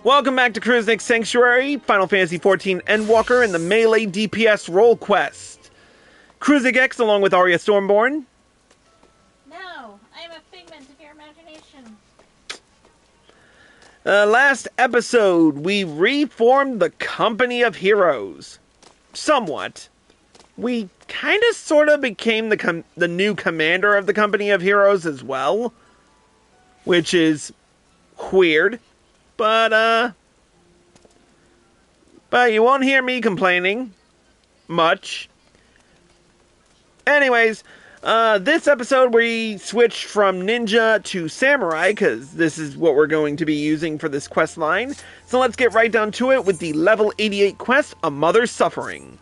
Welcome back to Cruisnick's Sanctuary, Final Fantasy XIV Endwalker, and the Melee DPS Role Quest. Cruisnick X along with Arya Stormborn. No, I am a figment of your imagination. Last episode, we reformed the Company of Heroes. Somewhat. We kind of sort of became the new commander of the Company of Heroes as well. Which is weird. But you won't hear me complaining much. Anyways, this episode we switched from ninja to samurai, because this is what we're going to be using for this quest line. So let's get right down to it with the level 88 quest, A Mother's Suffering.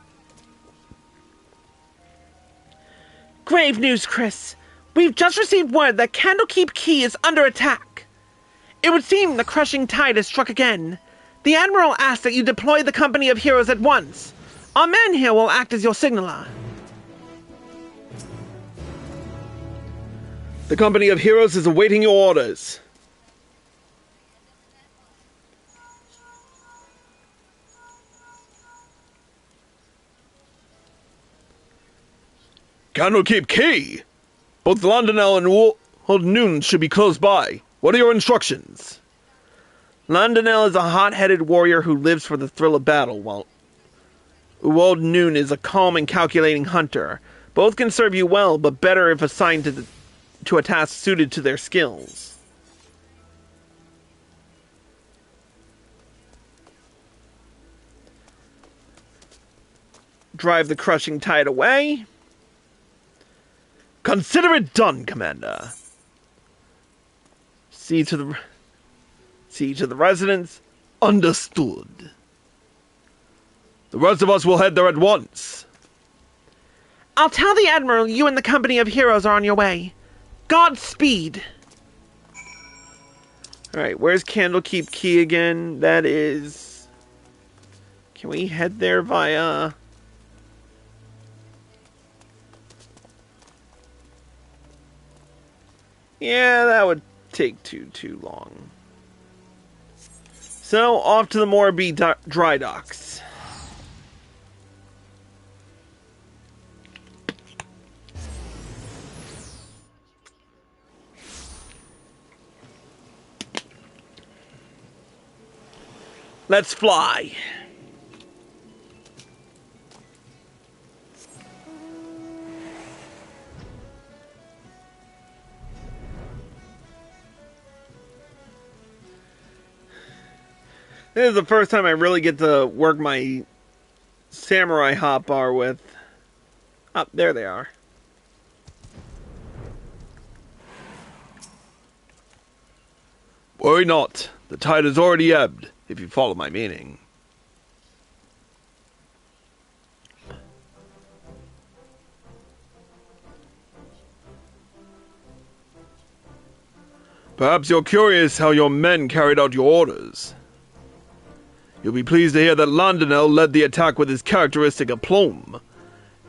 Grave news, Chris. We've just received word that Candlekeep Key is under attack. It would seem the crushing tide has struck again. The Admiral asks that you deploy the Company of Heroes at once. Our man here will act as your signaler. The Company of Heroes is awaiting your orders. Candlekeep Key! Both Landonel and Old Noon should be close by. What are your instructions? Landonel is a hot-headed warrior who lives for the thrill of battle, while Old Noon is a calm and calculating hunter. Both can serve you well, but better if assigned to a task suited to their skills. Drive the crushing tide away. Consider it done, Commander. See to the residents. Understood. The rest of us will head there at once. I'll tell the Admiral you and the Company of Heroes are on your way. Godspeed. Alright, where's Candlekeep Key again? That is... Can we head there via... Yeah, that would take too long. So, off to the Morbi dry docks. Let's fly. This is the first time I really get to work my samurai hotbar with... Oh, there they are. Worry not. The tide has already ebbed, if you follow my meaning. Perhaps you're curious how your men carried out your orders. You'll be pleased to hear that Landonel led the attack with his characteristic aplomb,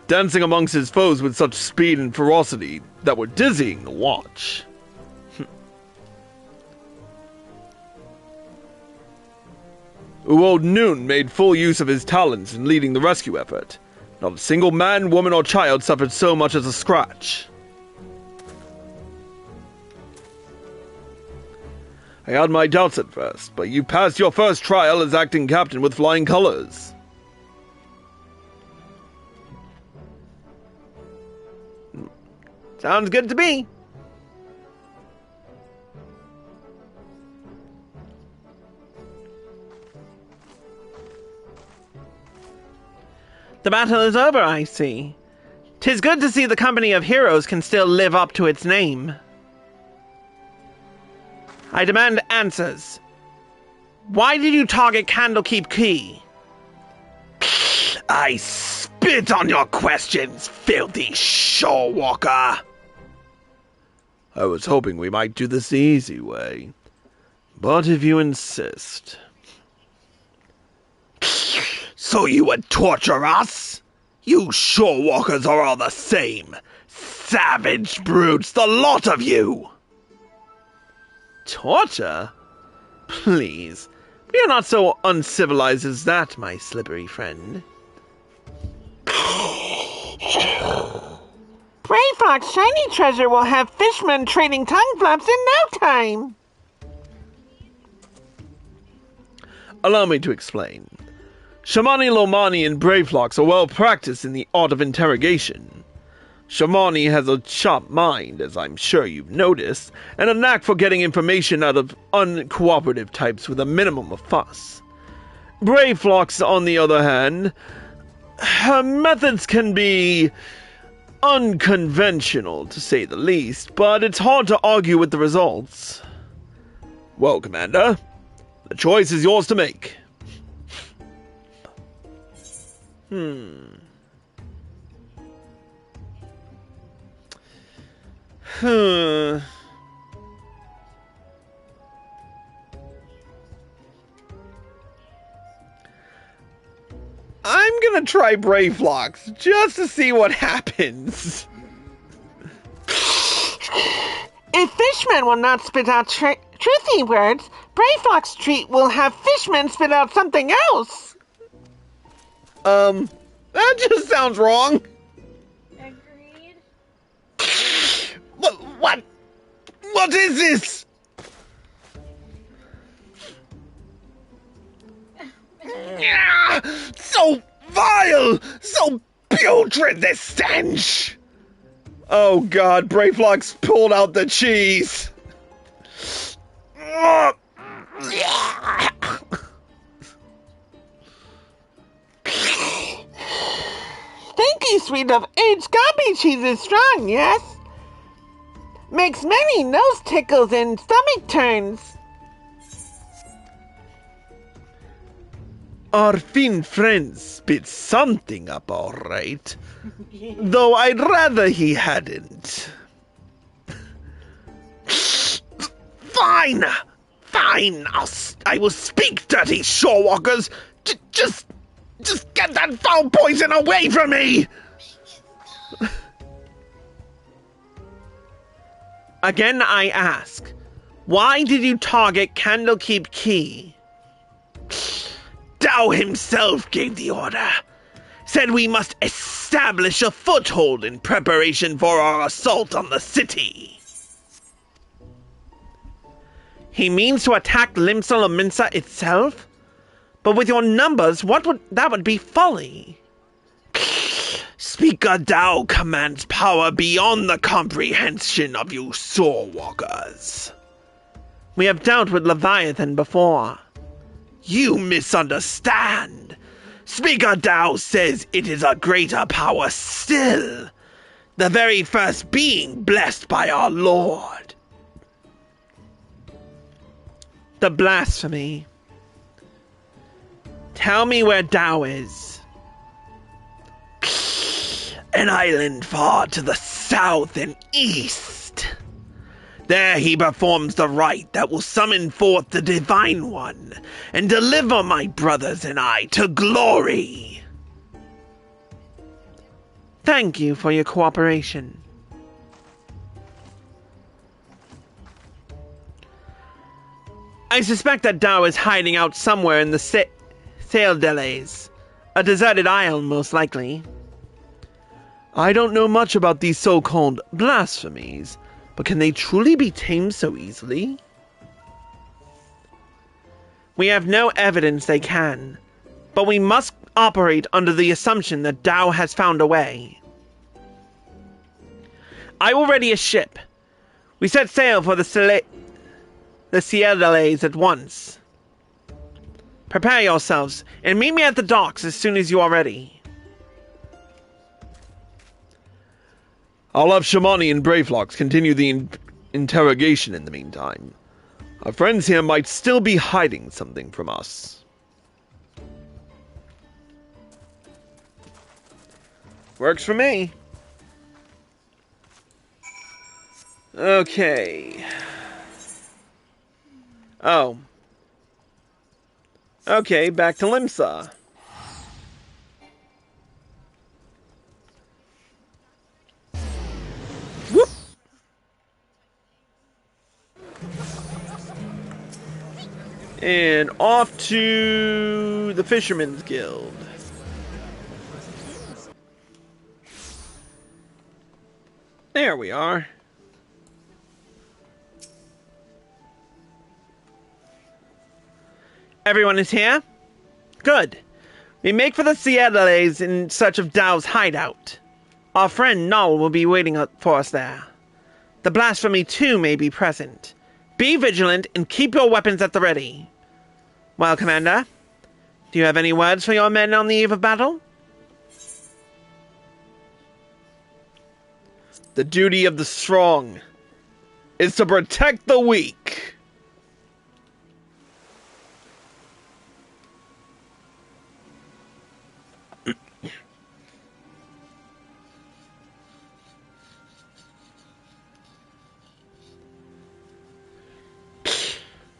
dancing amongst his foes with such speed and ferocity that were dizzying to watch. Old Noon made full use of his talents in leading the rescue effort. Not a single man, woman, or child suffered so much as a scratch. I had my doubts at first, but you passed your first trial as acting captain with flying colors. Sounds good to me. The battle is over, I see. 'Tis good to see the Company of Heroes can still live up to its name. I demand answers. Why did you target Candlekeep Key? I spit on your questions, filthy shorewalker! I was hoping we might do this the easy way. But if you insist... So you would torture us? You shorewalkers are all the same. Savage brutes, the lot of you! Torture? Please. We are not so uncivilized as that, my slippery friend. Brave Fox Shiny Treasure will have fishmen trading tongue flaps in no time. Allow me to explain. Shamani, Lomani, and Braveflox are well practiced in the art of interrogation. Shamani has a sharp mind, as I'm sure you've noticed, and a knack for getting information out of uncooperative types with a minimum of fuss. Braveflox, on the other hand, her methods can be unconventional, to say the least, but it's hard to argue with the results. Well, Commander, the choice is yours to make. I'm gonna try Braveflox, just to see what happens. If fishmen will not spit out truthy words, Braveflox treat will have fishmen spit out something else. That just sounds wrong. Agreed. What is this? So vile! So putrid, this stench! Oh god, Braveflox pulled out the cheese! Stinky sweet of aged gobby cheese is strong, yes? Makes many nose tickles and stomach turns. Our Finn friend spit something up all right, though I'd rather he hadn't. Fine! I will speak, dirty shorewalkers! Just get that foul poison away from me! Again I ask, why did you target Candlekeep Key? Dao himself gave the order. Said we must establish a foothold in preparation for our assault on the city. He means to attack Limsa Lominsa itself? But with your numbers, that would be folly. Speaker Dao commands power beyond the comprehension of you Soulwalkers. We have dealt with Leviathan before. You misunderstand. Speaker Dao says it is a greater power still. The very first being blessed by our Lord. The blasphemy. Tell me where Dao is. An island far to the south and east. There he performs the rite that will summon forth the Divine One and deliver my brothers and I to glory. Thank you for your cooperation. I suspect that Dao is hiding out somewhere in the Sail Delays, a deserted isle most likely. I don't know much about these so-called blasphemies, but can they truly be tamed so easily? We have no evidence they can, but we must operate under the assumption that Dao has found a way. I will ready a ship. We set sail for the Sierrales at once. Prepare yourselves, and meet me at the docks as soon as you are ready. I'll have Shamani and Braveflox continue the interrogation in the meantime. Our friends here might still be hiding something from us. Works for me. Okay. Oh. Okay, back to Limsa. Whoop! And off to the Fisherman's Guild. There we are. Everyone is here? Good. We make for the Citadels in search of Dao's hideout. Our friend Null will be waiting for us there. The Blasphemy too may be present. Be vigilant and keep your weapons at the ready. Well, Commander, do you have any words for your men on the eve of battle? The duty of the strong is to protect the weak.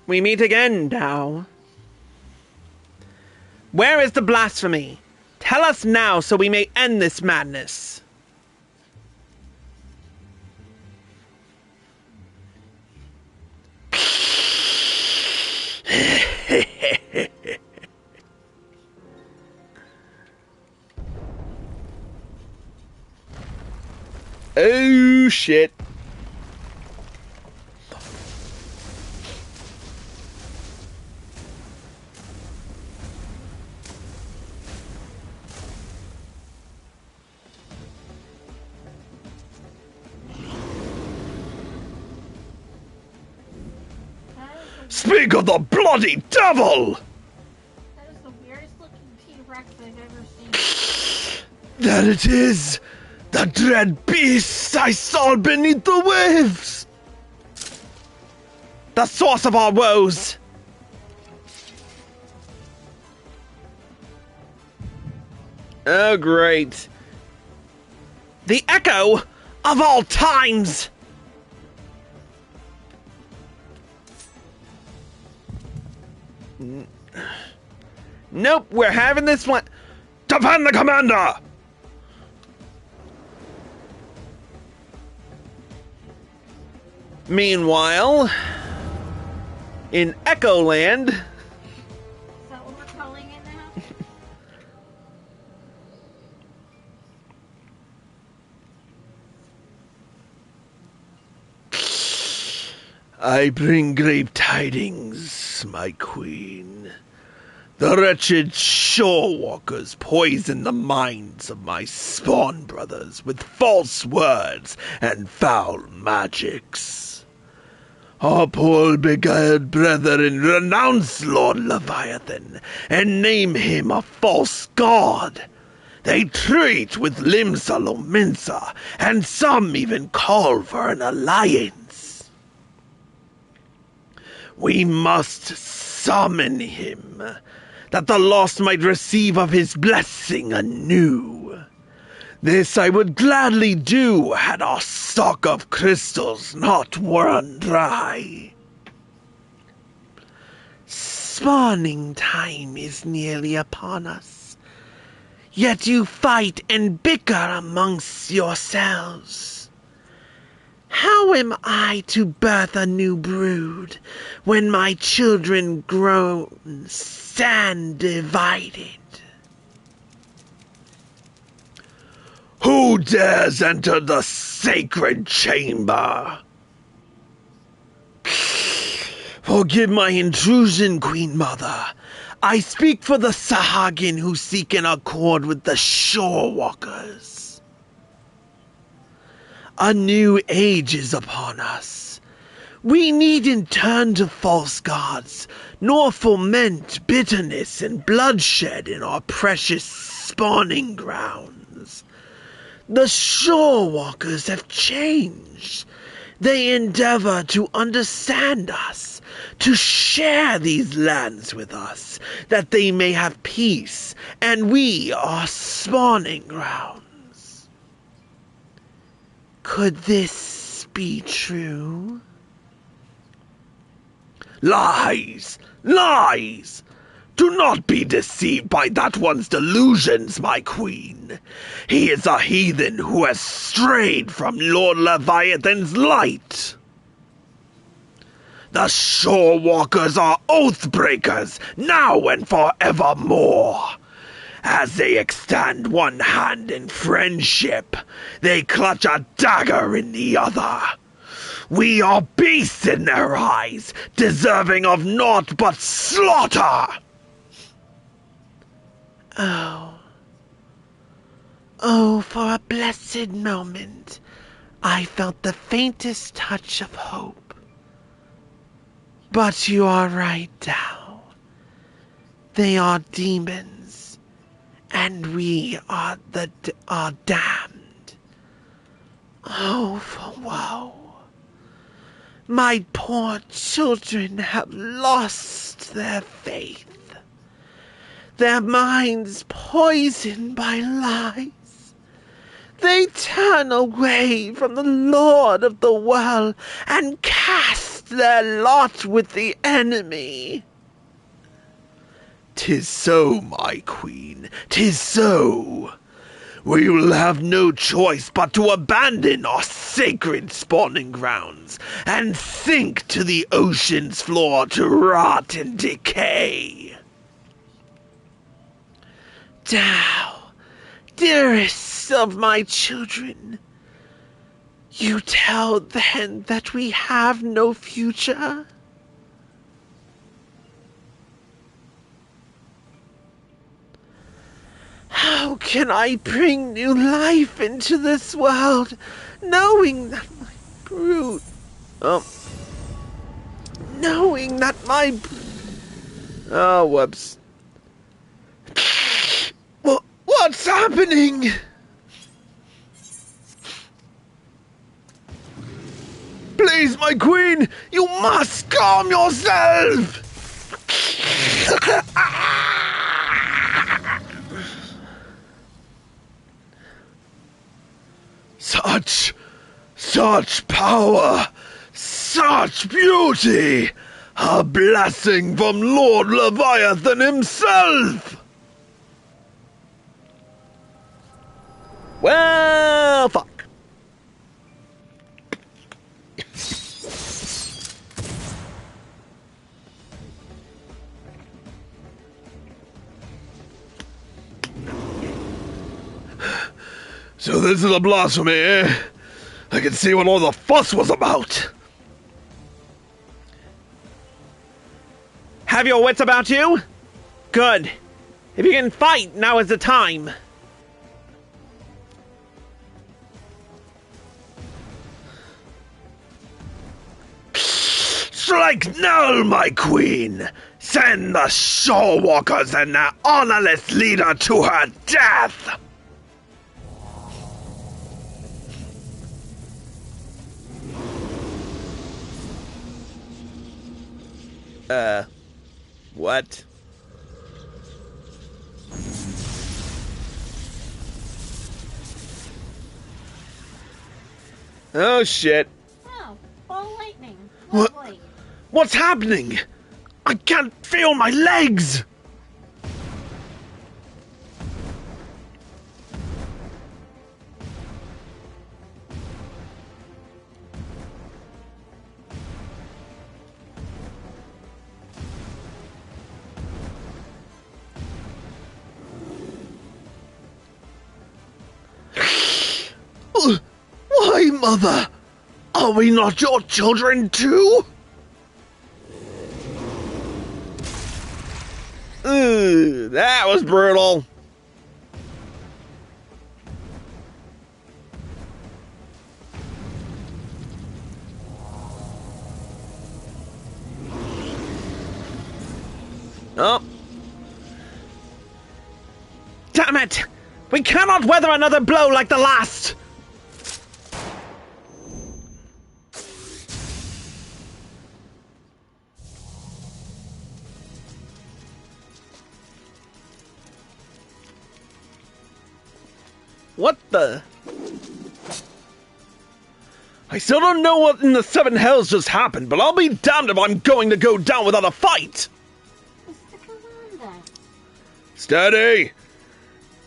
We meet again, Dao. Where is the blasphemy? Tell us now so we may end this madness. Oh, shit. Speak of the bloody devil! That is the weirdest looking T-Rex I've ever seen. There it is! The dread beast I saw beneath the waves! The source of our woes! Oh, great. The echo of all times! Nope, we're having this one. Defend the commander! Meanwhile, in Echo Land. Is that what we're calling it now? I bring grave tidings, my queen. The wretched shorewalkers poison the minds of my spawn brothers with false words and foul magics. Our poor beguiled brethren renounce Lord Leviathan and name him a false god. They treat with Limsa Lominsa, and some even call for an alliance. We must summon him, that the lost might receive of his blessing anew. This I would gladly do, had our stock of crystals not run dry. Spawning time is nearly upon us, yet you fight and bicker amongst yourselves. How am I to birth a new brood when my children grow stand divided? Who dares enter the sacred chamber? Forgive my intrusion, Queen Mother. I speak for the Sahagin who seek an accord with the Shorewalkers. A new age is upon us. We needn't turn to false gods, nor foment bitterness and bloodshed in our precious spawning grounds. The Shorewalkers have changed. They endeavor to understand us, to share these lands with us, that they may have peace, and we our spawning grounds. Could this be true? Lies! Lies! Do not be deceived by that one's delusions, my queen. He is a heathen who has strayed from Lord Leviathan's light. The Shorewalkers are oath-breakers, now and forevermore. As they extend one hand in friendship, they clutch a dagger in the other. We are beasts in their eyes, deserving of naught but slaughter. Oh, for a blessed moment, I felt the faintest touch of hope. But you are right, Tao. They are demons, and we are are damned. Oh, for woe. My poor children have lost their faith. Their minds poisoned by lies. They turn away from the Lord of the world and cast their lot with the enemy. 'Tis so, my queen, 'tis so. We will have no choice but to abandon our sacred spawning grounds and sink to the ocean's floor to rot and decay. Tao, dearest of my children, you tell then that we have no future? How can I bring new life into this world, knowing that my brood... knowing that my... Oh, whoops. What's happening? Please, my queen, you must calm yourself! Such power, such beauty, a blessing from Lord Leviathan himself! Well, fuck. So this is a blasphemy, eh? I can see what all the fuss was about. Have your wits about you? Good. If you can fight, now is the time. Strike now, my queen! Send the Shorewalkers and their honorless leader to her death! What? Oh, shit. Oh, ball lightning. What? Lovely. What's happening? I can't feel my legs! Why, Mother? Are we not your children too? Ooh, that was brutal. Oh. Damn it! We cannot weather another blow like the last! What the? I still don't know what in the seven hells just happened, but I'll be damned if I'm going to go down without a fight! What's the commander? Steady!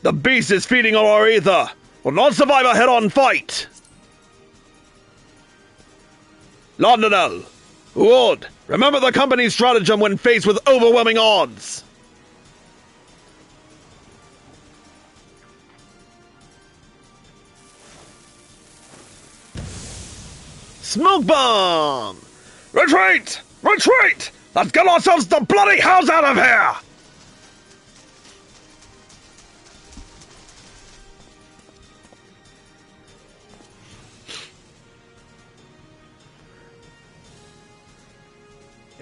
The beast is feeding on our ether! Will not survive a head-on fight! Londonel, Good. Remember the company's stratagem when faced with overwhelming odds. Smoke bomb! Retreat! Retreat! Let's get ourselves the bloody hells out of here!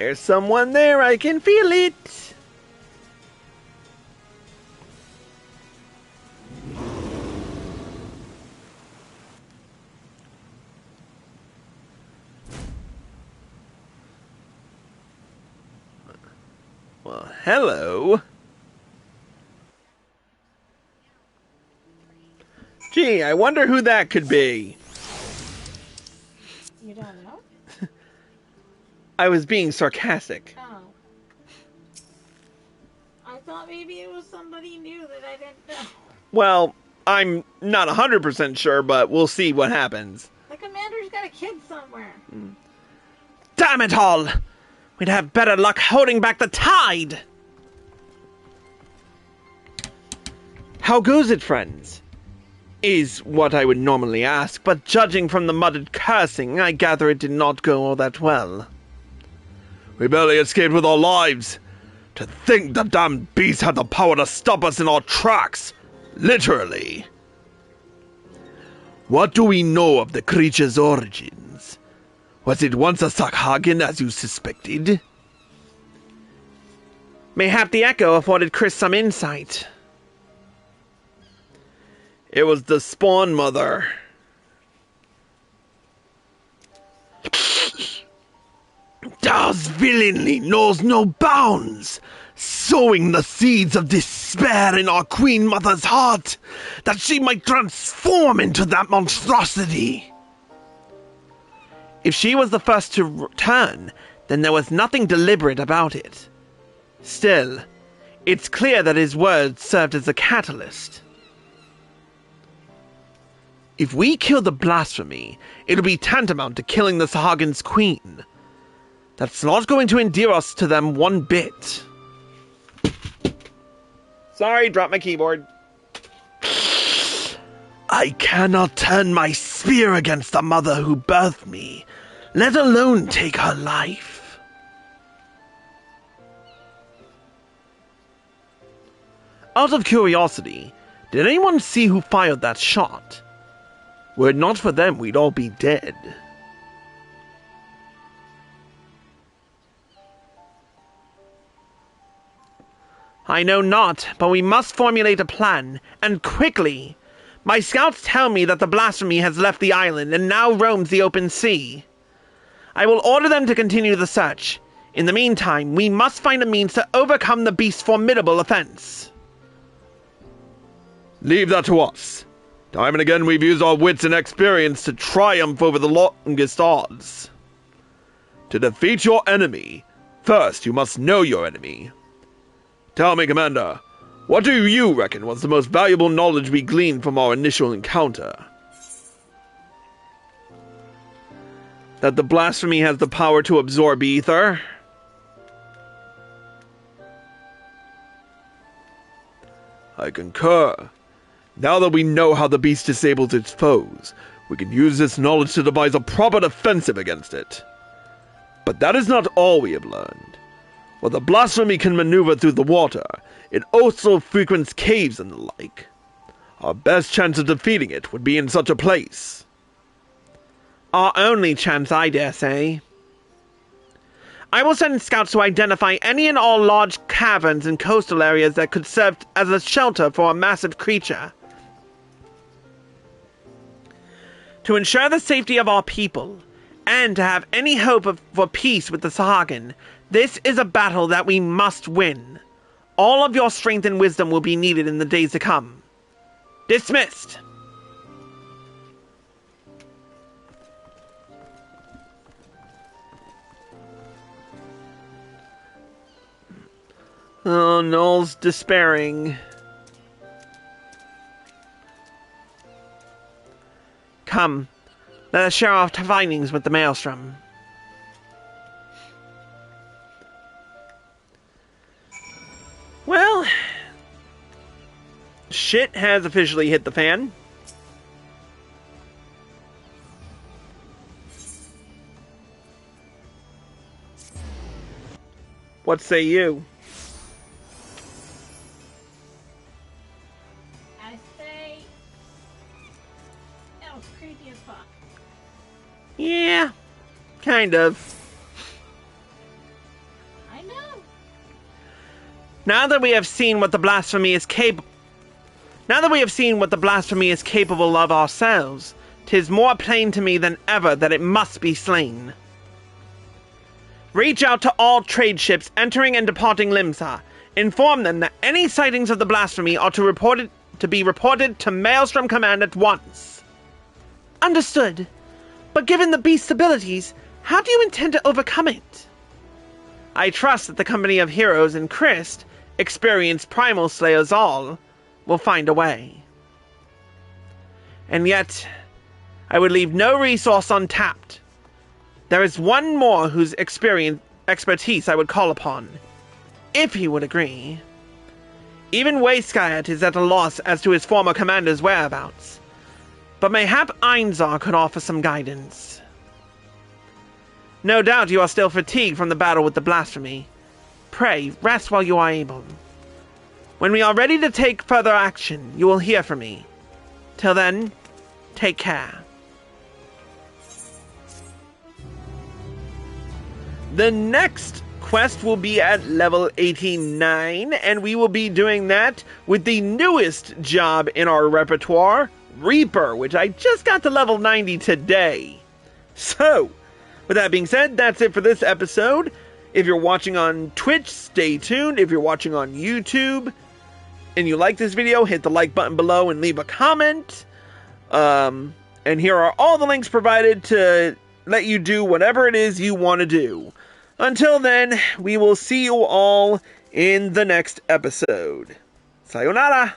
There's someone there, I can feel it. Well, hello. Gee, I wonder who that could be. You don't know? I was being sarcastic. Oh. I thought maybe it was somebody new that I didn't know. Well, I'm not 100% sure, but we'll see what happens. The commander's got a kid somewhere. Damn it all! We'd have better luck holding back the tide! How goes it, friends? Is what I would normally ask, but judging from the muttered cursing, I gather it did not go all that well. We barely escaped with our lives. To think the damned beast had the power to stop us in our tracks. Literally. What do we know of the creature's origins? Was it once a Sakhagan as you suspected? Mayhap the echo afforded Chris some insight. It was the Spawn Mother. Dar's villainy knows no bounds, sowing the seeds of despair in our Queen Mother's heart, that she might transform into that monstrosity. If she was the first to return, then there was nothing deliberate about it. Still, it's clear that his words served as a catalyst. If we kill the blasphemy, it'll be tantamount to killing the Sahagins' queen. That's not going to endear us to them one bit. Sorry, dropped my keyboard. I cannot turn my spear against the mother who birthed me, let alone take her life. Out of curiosity, did anyone see who fired that shot? Were it not for them, we'd all be dead. I know not, but we must formulate a plan, and quickly. My scouts tell me that the blasphemy has left the island and now roams the open sea. I will order them to continue the search. In the meantime, we must find a means to overcome the beast's formidable offense. Leave that to us. Time and again we've used our wits and experience to triumph over the longest odds. To defeat your enemy, first you must know your enemy. Tell me, Commander, what do you reckon was the most valuable knowledge we gleaned from our initial encounter? That the blasphemy has the power to absorb ether. I concur. Now that we know how the beast disables its foes, we can use this knowledge to devise a proper defensive against it. But that is not all we have learned. While the blasphemy can maneuver through the water, it also frequents caves and the like. Our best chance of defeating it would be in such a place. Our only chance, I dare say. I will send scouts to identify any and all large caverns and coastal areas that could serve as a shelter for a massive creature. To ensure the safety of our people, and to have any hope for peace with the Sahagin, this is a battle that we must win. All of your strength and wisdom will be needed in the days to come. Dismissed! Oh, Noel's despairing. Come, let us share our findings with the Maelstrom. shit has officially hit the fan. What say you? I say that was creepy as fuck. Yeah, kind of. I know. Now that we have seen what the blasphemy is capable of ourselves, 'tis more plain to me than ever that it must be slain. Reach out to all trade ships entering and departing Limsa. Inform them that any sightings of the blasphemy are to be reported to Maelstrom Command at once. Understood. But given the beast's abilities, how do you intend to overcome it? I trust that the company of heroes and Christ, experienced primal slayers all, will find a way. And yet, I would leave no resource untapped. There is one more whose expertise I would call upon, if he would agree. Even Waystskiat is at a loss as to his former commander's whereabouts, but mayhap Einzar could offer some guidance. No doubt you are still fatigued from the battle with the blasphemy. Pray, rest while you are able. When we are ready to take further action, you will hear from me. Till then, take care. The next quest will be at level 89, and we will be doing that with the newest job in our repertoire, Reaper, which I just got to level 90 today. So, with that being said, that's it for this episode. If you're watching on Twitch, stay tuned. If you're watching on YouTube and you like this video, hit the like button below and leave a comment. And here are all the links provided to let you do whatever it is you want to do. Until then, we will see you all in the next episode. Sayonara!